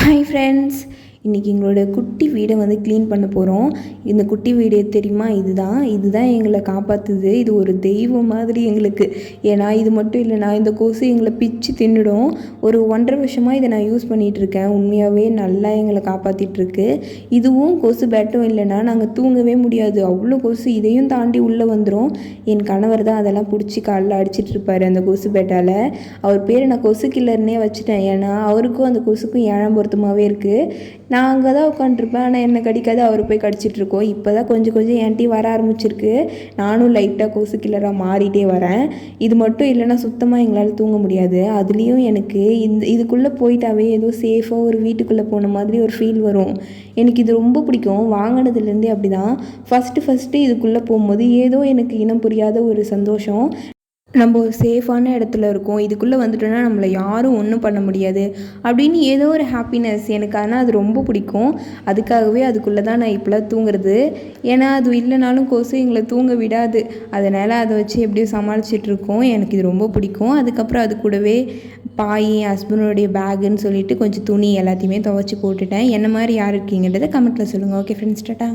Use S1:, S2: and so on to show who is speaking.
S1: Hi friends, இன்றைக்கி எங்களோட குட்டி வீடை க்ளீன் பண்ண போகிறோம். இந்த குட்டி வீடு தெரியுமா? இதுதான் எங்களை காப்பாற்றுது. இது ஒரு தெய்வம் மாதிரி எங்களுக்கு. ஏன்னா இது மட்டும் இல்லைனா இந்த கொசு எங்களை பிச்சு தின்னுடும். ஒரு 1.5 வருஷமாக இதை நான் யூஸ் பண்ணிகிட்ருக்கேன். உண்மையாகவே நல்லா எங்களை காப்பாற்றிட்டுருக்கு. இதுவும் கொசு பேட்டும் இல்லைனா நாங்கள் தூங்கவே முடியாது. அவ்வளோ கொசு இதையும் தாண்டி உள்ளே வந்துடும். என் கணவர் தான் அதெல்லாம் பிடிச்சி காலில் அடிச்சிட்ருப்பார் அந்த கொசு பேட்டால். அவர் பேர் நான் கொசு கில்லர்னே வச்சுட்டேன். ஏன்னா அவருக்கும் அந்த கொசுக்கும் ஏழாம் பொருத்தமாகவே இருக்குது. நான் அங்கே தான் உட்காண்ட்ருப்பேன், ஆனால் என்னை கடிக்காது, அவர் போய் கடிச்சிட்ருக்கோம். இப்போ தான் கொஞ்சம் என்கிட்ட வர ஆரம்பிச்சிருக்கு. நானும் லைட்டாக கொசு கில்லராக மாறிட்டே வரேன். இது மட்டும் இல்லைன்னா சுத்தமாக எங்களால் தூங்க முடியாது. அதுலேயும் எனக்கு இதுக்குள்ளே போயிட்டாவே ஏதோ சேஃபாக ஒரு வீட்டுக்குள்ளே போன மாதிரி ஒரு ஃபீல் வரும். எனக்கு இது ரொம்ப பிடிக்கும். வாங்கினதுலேருந்தே அப்படி தான். ஃபஸ்ட்டு இதுக்குள்ளே போகும்போது ஏதோ எனக்கு இனம் புரியாத ஒரு சந்தோஷம். நம்ம ஒரு சேஃபான இடத்துல இருக்கோம், இதுக்குள்ளே வந்துட்டோன்னா நம்மளை யாரும் ஒன்றும் பண்ண முடியாது அப்படின்னு ஏதோ ஒரு ஹாப்பினஸ் எனக்கு. ஆனால் அது ரொம்ப பிடிக்கும். அதுக்காகவே அதுக்குள்ளே தான் நான் இப்போலாம் தூங்குறது. ஏன்னா அது இல்லைனாலும் கொசு எங்களை தூங்க விடாது. அதனால் அதை வச்சு எப்படியும் சமாளிச்சிட்ருக்கோம். எனக்கு இது ரொம்ப பிடிக்கும். அதுக்கப்புறம் அது கூடவே பாய், ஹஸ்பண்டோடைய பேகுன்னு சொல்லிட்டு கொஞ்சம் துணி எல்லாத்தையுமே துவைச்சி போட்டுட்டேன். என்ன மாதிரி யார் இருக்கீங்கன்றதை கமெண்ட்டில் சொல்லுங்கள். Okay friends, tata.